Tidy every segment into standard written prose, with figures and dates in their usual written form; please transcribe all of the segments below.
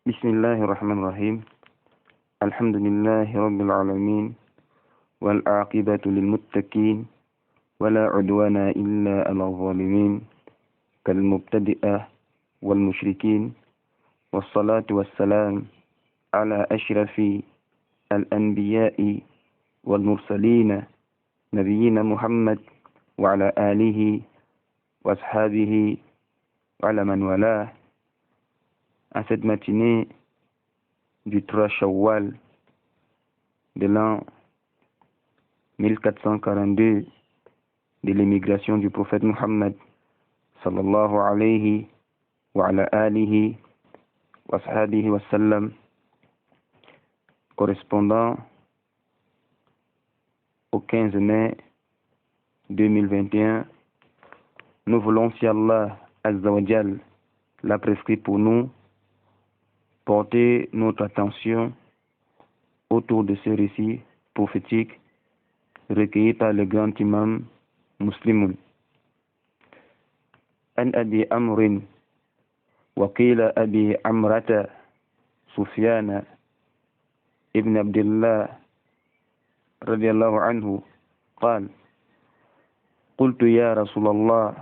بسم الله الرحمن الرحيم الحمد لله رب العالمين والعاقبة للمتقين ولا عدوان إلا على الظالمين كالمبتدئة والمشركين والصلاة والسلام على أشرف الأنبياء والمرسلين نبينا محمد وعلى آله وأصحابه وعلى من والاه. À cette matinée du 3 Shawwal de l'an 1442 de l'émigration du prophète Muhammad sallallahu alayhi wa ala alihi wa sahbihi wa sallam, correspondant au 15 mai 2021, nous voulons, si Allah Azza wa Jal l'a prescrit pour nous, porter notre attention autour de ce récit prophétique recueilli par le grand imam Muslim. An Abi Amrin wa qila Abi Amrata Sufyan ibn Abdullah radiyallahu anhu قال قلت يا رسول الله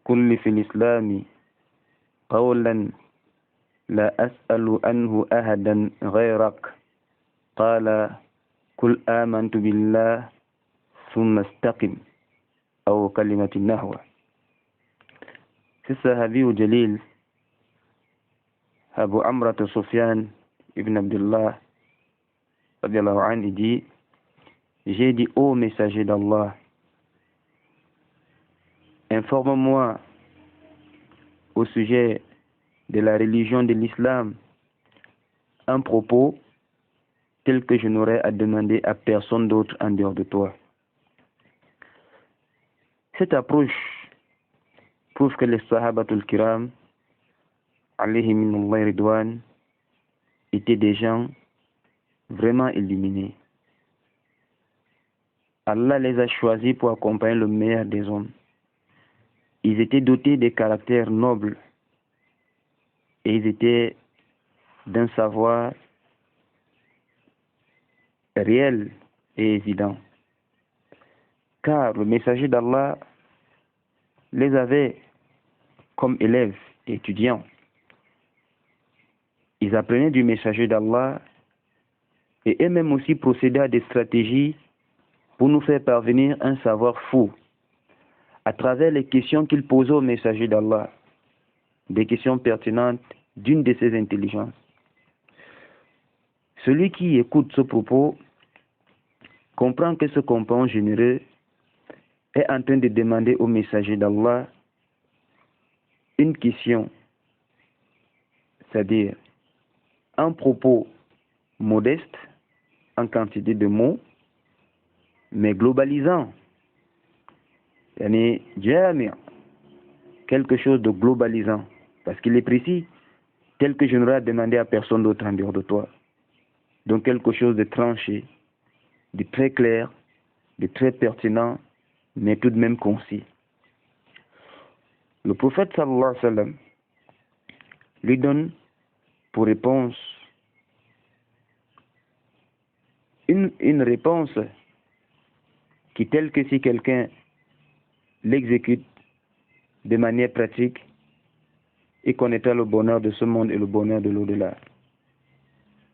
كل في الإسلام قولا لا أسأل عنه أحدا غيرك قال قل آمنت بالله ثم استقم أو كلمة النحو. C'est sahabi ou jalil Abu Amrat Sufyan ibn Abdullah radiyallahu anhu dit: j'ai dit, ô messager d'Allah, informe-moi au sujet de la religion de l'islam un propos tel que je n'aurais à demander à personne d'autre en dehors de toi. Cette approche prouve que les sahabatul kiram alayhi minallahi ridwan étaient des gens vraiment illuminés. Allah les a choisis pour accompagner le meilleur des hommes. Ils étaient dotés de caractères nobles et ils étaient d'un savoir réel et évident. Car le messager d'Allah les avait comme élèves et étudiants. Ils apprenaient du messager d'Allah et eux-mêmes aussi procédaient à des stratégies pour nous faire parvenir un savoir fou à travers les questions qu'il posait au messager d'Allah, des questions pertinentes d'une de ses intelligences. Celui qui écoute ce propos comprend que ce compagnon généreux est en train de demander au messager d'Allah une question, c'est-à-dire un propos modeste en quantité de mots, mais globalisant. Quelque chose de globalisant, parce qu'il est précis, tel que je n'aurais à demander à personne d'autre en dehors de toi. Donc quelque chose de tranché, de très clair, de très pertinent, mais tout de même concis. Le prophète sallallahu alayhi wa sallam lui donne pour réponse une réponse qui, telle que si quelqu'un l'exécute de manière pratique, et connaîtra le bonheur de ce monde et le bonheur de l'au-delà.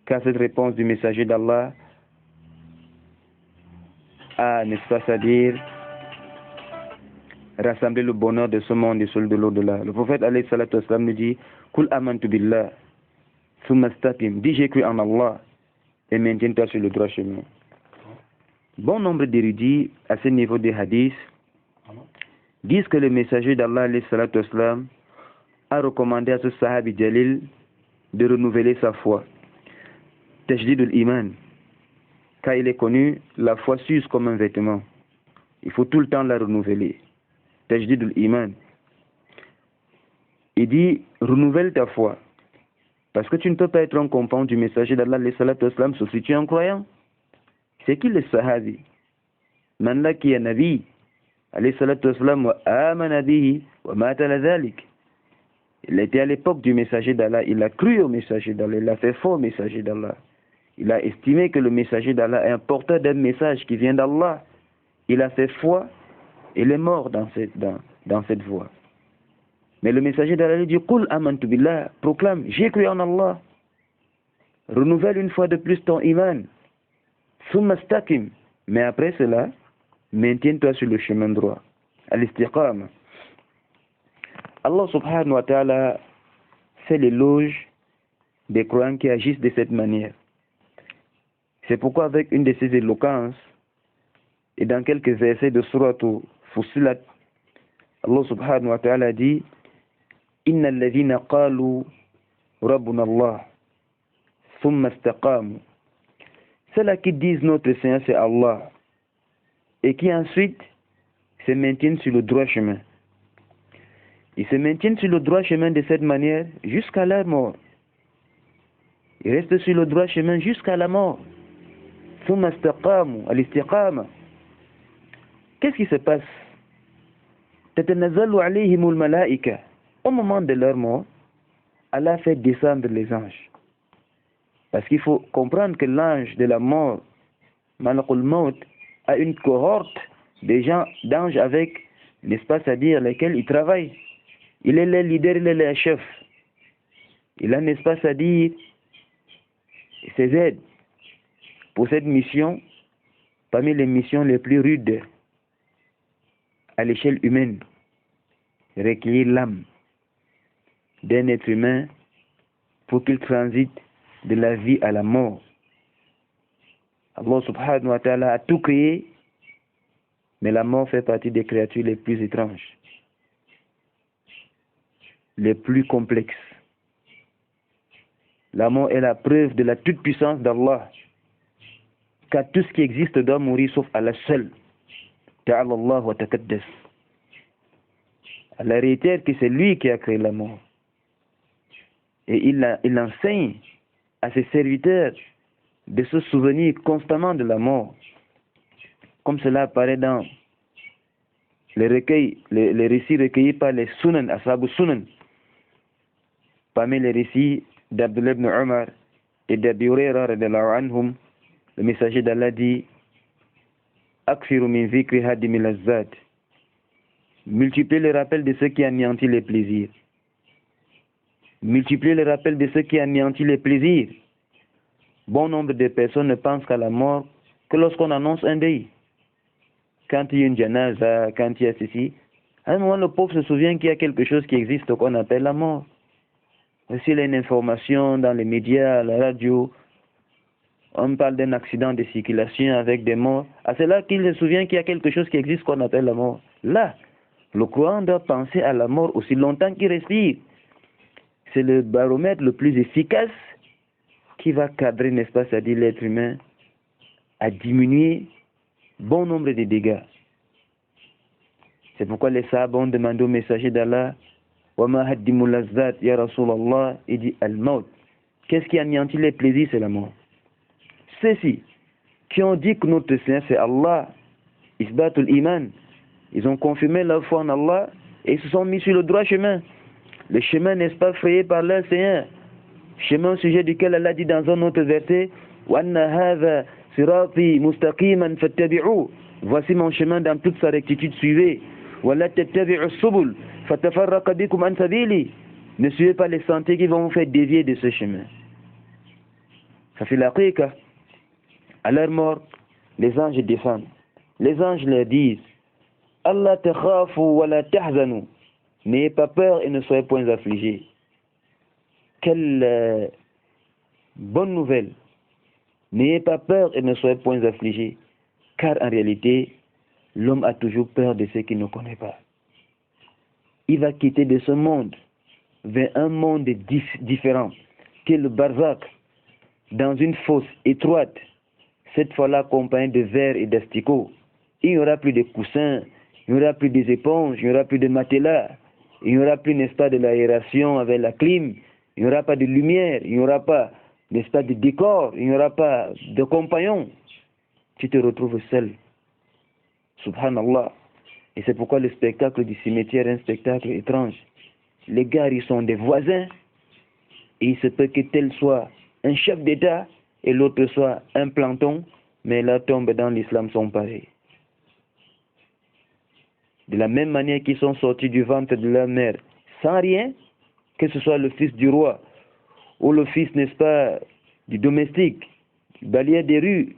Car cette réponse du messager d'Allah a, n'est-ce pas, c'est-à-dire rassembler le bonheur de ce monde et celui de l'au-delà. Le prophète alayhi salatu wassalam nous dit: Kul amantu billah thumma istaqim. Dis j'ai cru en Allah et maintiens-toi sur le droit chemin. Bon nombre d'érudits à ce niveau des hadiths disent que le messager d'Allah alayhi salatu wassalam a recommandé à ce sahabi jalil de renouveler sa foi. Tajdid al-iman. Car il est connu, la foi s'use comme un vêtement. Il faut tout le temps la renouveler. Tajdid al-iman. Il dit, renouvelle ta foi. Parce que tu ne peux pas être un compagnon du messager d'Allah alayhi salatu wassalam sauf si tu es un croyant. C'est qui le sahabi? Man la qui est nabi alayhi salatu wassalam wa amana bihi wa mata la dhalik. Il était à l'époque du messager d'Allah, il a cru au messager d'Allah, il a fait foi au messager d'Allah. Il a estimé que le messager d'Allah est un porteur d'un message qui vient d'Allah. Il a fait foi, il est mort dans cette voie. Mais le messager d'Allah lui dit, Qul amantu billah, proclame, j'ai cru en Allah. Renouvelle une fois de plus ton iman. Thumma istaqim. Mais après cela, maintiens-toi sur le chemin droit. Al-istiqama. Allah subhanahu wa ta'ala fait l'éloge des croyants qui agissent de cette manière. C'est pourquoi avec une de ses éloquences, et dans quelques versets de Surah Fussilat, Allah subhanahu wa ta'ala dit, Inna alladhina qalu Rabbuna Allah, thumma istaqamu. Ceux-là qui disent notre Seigneur c'est Allah, et qui ensuite se maintiennent sur le droit chemin. Ils se maintiennent sur le droit chemin de cette manière jusqu'à leur mort. Ils restent sur le droit chemin jusqu'à la mort. Thumma istaqamu, al-istiqama. Qu'est-ce qui se passe? Tatanazzalu alayhimul malaika. Au moment de leur mort, Allah fait descendre les anges. Parce qu'il faut comprendre que l'ange de la mort, Malakul Maut, a une cohorte d'anges avec, n'est-ce pas, c'est-à-dire lesquels il travaille. Il est le leader, il est le chef. Il a, n'est-ce pas, c'est-à-dire ses aides pour cette mission, parmi les missions les plus rudes à l'échelle humaine, recueillir l'âme d'un être humain pour qu'il transite de la vie à la mort. Allah subhanahu wa ta'ala a tout créé, mais la mort fait partie des créatures les plus étranges, les plus complexes. La mort est la preuve de la toute-puissance d'Allah, car tout ce qui existe doit mourir sauf Allah seul. Ta'ala Allah wa taqaddas. Allah réitère que c'est lui qui a créé la mort. Et il enseigne à ses serviteurs de se souvenir constamment de la mort. Comme cela apparaît dans les récits recueillis par les Sunan, Ashabu Sunan. Parmi les récits d'Abdullah ibn Umar et d'Abi Hurayra radiyallahu anhum, le messager d'Allah dit, Akfiru min zikri hadimil azzat. Multipliez le rappel de ceux qui anéantissent les plaisirs. Multipliez le rappel de ceux qui anéantissent les plaisirs. Bon nombre de personnes ne pensent qu'à la mort que lorsqu'on annonce un deuil. Quand il y a une janaza, quand il y a ceci, à un moment le pauvre se souvient qu'il y a quelque chose qui existe qu'on appelle la mort. S'il y a une information dans les médias, à la radio, on parle d'un accident de circulation avec des morts, c'est là qu'il se souvient qu'il y a quelque chose qui existe qu'on appelle la mort. Là, le croyant doit penser à la mort aussi longtemps qu'il respire. C'est le baromètre le plus efficace qui va cadrer, n'est-ce pas, c'est-à-dire l'être humain, à diminuer bon nombre de dégâts. C'est pourquoi les Sahaba ont demandé au messager d'Allah, Wama haddimul lazzat ya Rasulallah, il dit al-maut. Qu'est-ce qui anéantit les plaisirs? C'est la mort. Ceux-ci qui ont dit que notre Seigneur c'est Allah, isbatul iman, ils ont confirmé leur foi en Allah et ils se sont mis sur le droit chemin. Le chemin, n'est-ce pas, frayé par leur Seigneur. Chemin au sujet duquel Allah dit dans un autre verset, وَأَنَّ هَذَا صِرَاطِي مُسْتَقِيمًا فَاتَّبِعُوهُ. Voici mon chemin dans toute sa rectitude, suivez. وَلَا تَتَّبِعُوا السُّبُلَ فَتَفَرَّقَ بِكُمْ عَنْ سَبِيلِهِ. Ne suivez pas les sentiers qui vont vous faire dévier de ce chemin. Ça fait la qiqa. À leur mort, les anges descendent. Les anges leur disent, Allah takhafu wa la tahzanu. N'ayez pas peur et ne soyez point affligés. Quelle bonne nouvelle. N'ayez pas peur et ne soyez point affligés. Car en réalité, l'homme a toujours peur de ce qu'il ne connaît pas. Il va quitter de ce monde vers un monde différent, qui est le barzakh, dans une fosse étroite, cette fois-là accompagnée de verre et d'asticots. Il n'y aura plus de coussins, il n'y aura plus des éponges, il n'y aura plus de matelas, il n'y aura plus, n'est-ce pas, de l'aération avec la clim, il n'y aura pas de lumière, il n'y aura pas, n'est-ce pas, de décor, il n'y aura pas de compagnons. Tu te retrouves seul. Subhanallah. Et c'est pourquoi le spectacle du cimetière est un spectacle étrange. les gars, ils sont des voisins, et il se peut que tel soit un chef d'État, et l'autre soit un planton, mais la tombe dans l'islam sont pareils. De la même manière qu'ils sont sortis du ventre de leur mère sans rien, que ce soit le fils du roi, ou le fils, n'est-ce pas, du domestique, du balayer des rues,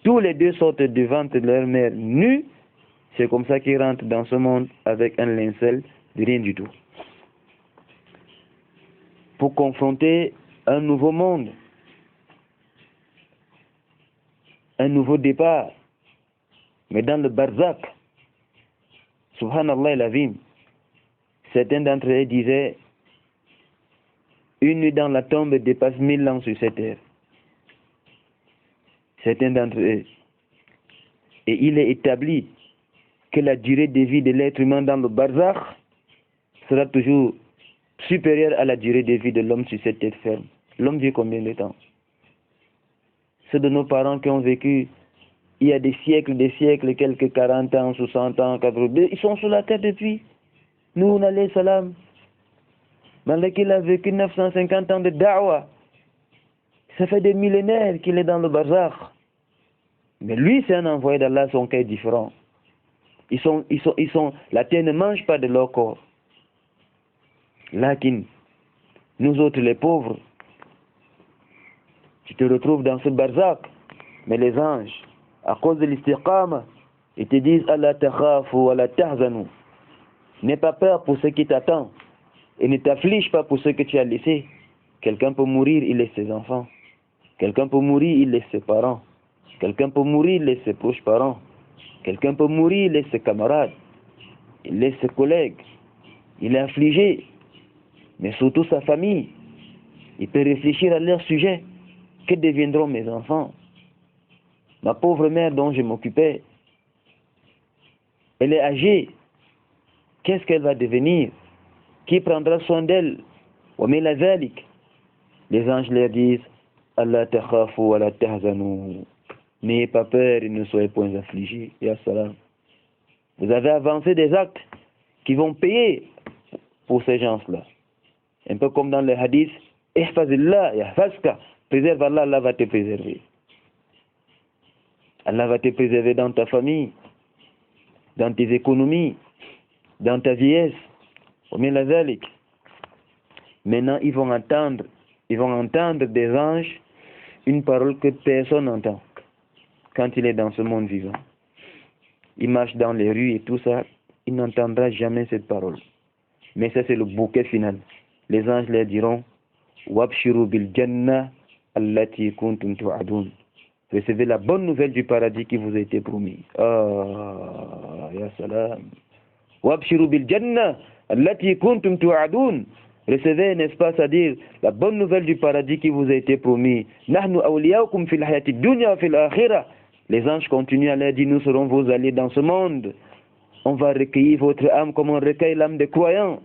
tous les deux sortent du ventre de leur mère nus, c'est comme ça qu'ils rentrent dans ce monde avec un linceul de rien du tout. Pour confronter un nouveau monde, un nouveau départ, mais dans le barzak, subhanallah l'azim, certains d'entre eux disaient, une nuit dans la tombe dépasse 1000 ans sur cette terre. Certains d'entre eux. Et il est établi que la durée de vie de l'être humain dans le barzakh sera toujours supérieure à la durée de vie de l'homme sur cette terre ferme. L'homme vit combien de temps? Ceux de nos parents qui ont vécu il y a des siècles, quelques 40 ans, 60 ans, 82, ils sont sur la terre depuis. Nous, on a les salam. Malgré qu'il a vécu 950 ans de da'wah. Ça fait des millénaires qu'il est dans le barzakh. Mais lui, c'est un envoyé d'Allah, son cas est différent. La terre ne mange pas de leur corps. Lakin, nous autres les pauvres, tu te retrouves dans ce barzakh, mais les anges, à cause de l'istiqama, ils te disent Allah takhafu wa la tahzanu. N'aie pas peur pour ce qui t'attend et ne t'afflige pas pour ce que tu as laissé. Quelqu'un peut mourir, il laisse ses enfants. Quelqu'un peut mourir, il laisse ses parents. Quelqu'un peut mourir, il laisse ses proches parents. Quelqu'un peut mourir, il laisse ses camarades. Il laisse ses collègues. Il est affligé. Mais surtout sa famille. Il peut réfléchir à leur sujet. Que deviendront mes enfants? Ma pauvre mère dont je m'occupais, elle est âgée. Qu'est-ce qu'elle va devenir? Qui prendra soin d'elle? Les anges leur disent Allah takhafu wa la tahzanu. N'ayez pas peur et ne soyez point affligés. Ya salam. Vous avez avancé des actes qui vont payer pour ces gens-là. Un peu comme dans les hadiths, ihfazillah yahfazka. Préserve Allah, Allah va te préserver. Allah va te préserver dans ta famille, dans tes économies, dans ta vieillesse. Maintenant, ils vont entendre des anges une parole que personne n'entend quand il est dans ce monde vivant. Il marche dans les rues et tout ça, il n'entendra jamais cette parole. Mais ça, c'est le bouquet final. Les anges leur diront Wabshiru bil jannah allati kuntum tu'adun. Recevez la bonne nouvelle du paradis qui vous a été promis. Ah, ya salam. Wabshiru bil jannah allati kuntum tu'adun. Recevez, n'est-ce pas, c'est-à-dire la bonne nouvelle du paradis qui vous a été promis. Nahnu awliyaukum fil hayati dunya wa fil akhirah. Les anges continuent à leur dire, nous serons vos alliés dans ce monde. On va recueillir votre âme comme on recueille l'âme des croyants.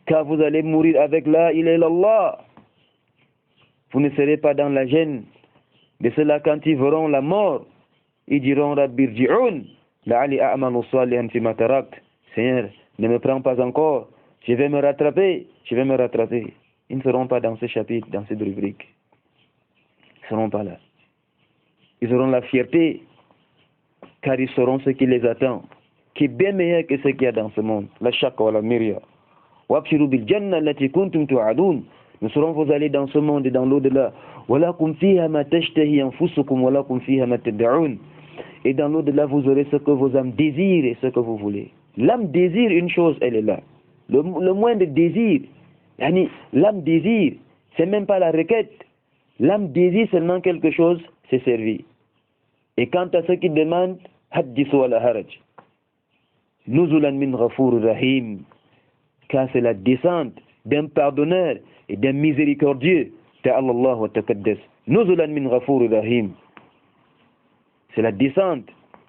Car vous allez mourir avec la ilaha illallah. Vous ne serez pas dans la gêne. De cela, quand ils verront la mort, ils diront Rabbi rji'un, la'ali a'malu salihan fima tarakt. Seigneur, ne me prends pas encore. Je vais me rattraper. Ils ne seront pas dans ce chapitre, dans cette rubrique. Ils ne seront pas là. Ils auront la fierté, car ils sauront ce qui les attend, qui est bien meilleur que ce qu'il y a dans ce monde. La shakka wa la miria. Wabshiru bil jannah allati kuntum tu'adun. Nous serons vos alliés dans ce monde et dans l'au-delà. Walakum fiha ma tashtahi anfusukum walakum fiha ma tad'un. Et dans l'au-delà, vous aurez ce que vos âmes désirent et ce que vous voulez. L'âme désire une chose, elle est là. Le moindre désir, l'âme désire, c'est même pas la requête. L'âme désire seulement quelque chose, c'est servi. Et quant à ceux qui demandent, haddisu wala haraj. Nuzulan min ghafur rahim. Car c'est la descente d'un pardonneur et d'un miséricordieux. Ta'ala Allah wa taqaddas. Nuzulan min ghafur rahim. C'est la descente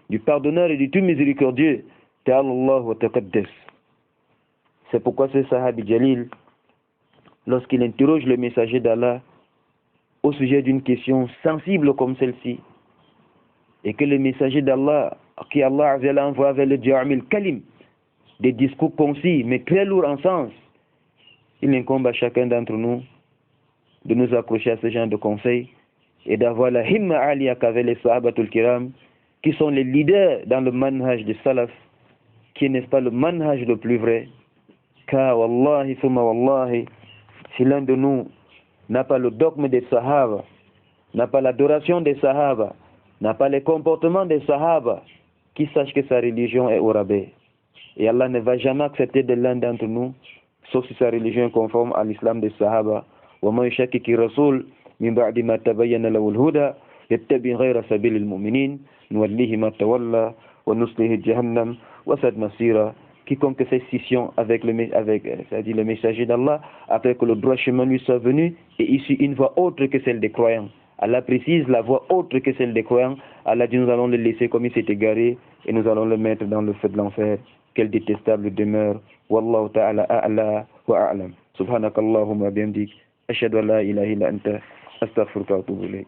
du pardonneur et du tout miséricordieux. Ta'ala Allah wa taqaddas. C'est pourquoi ce Sahabi Jalil, lorsqu'il interroge le messager d'Allah au sujet d'une question sensible comme celle-ci, et que le messager d'Allah, qui Allah a envoyé avec le Ja'amil Kalim, des discours concis mais très lourds en sens, Il incombe à chacun d'entre nous de nous accrocher à ce genre de conseils et d'avoir la himma aliya qu'avaient les sahabatul kiram, qui sont les leaders dans le manhaj du salaf, qui n'est pas le manhaj le plus vrai. Car wallahi thumma wallahi, si l'un de nous n'a pas le dogme des sahaba, n'a pas l'adoration des sahaba, n'a pas les comportements des sahaba, qui sache que sa religion est au rabais. Et Allah ne va jamais accepter de l'un d'entre nous, sauf si sa religion est conforme à l'islam des sahaba. وَمَنْ يُشَكِّكِ الرَّسُولِ مِنْ بَعْدِ مَا تَبَيَّنَ لَهُ الْهُدَى يَتَّبِعْ غَيْرَ سَبِيلِ الْمُؤْمِنِينَ نُوَلِّهِ مَا تَوَلَّى وَنُصْلِهِ جَهَنَّمَ وَسَاءَتْ مَصِيرًا. Quiconque fait scission avec c'est-à-dire le messager d'Allah, après que le droit chemin lui soit venu, et issu une voie autre que celle des croyants. Allah précise la voie autre que celle des croyants. Allah dit nous allons le laisser comme il s'est égaré et nous allons le mettre dans le feu de l'enfer. Quelle détestable demeure. Wallahu ta'ala a'la wa a'lam. Subhanakallahumma bihamdik. Ashhadu an la ilaha illa anta astaghfiruka wa atubu ilayk.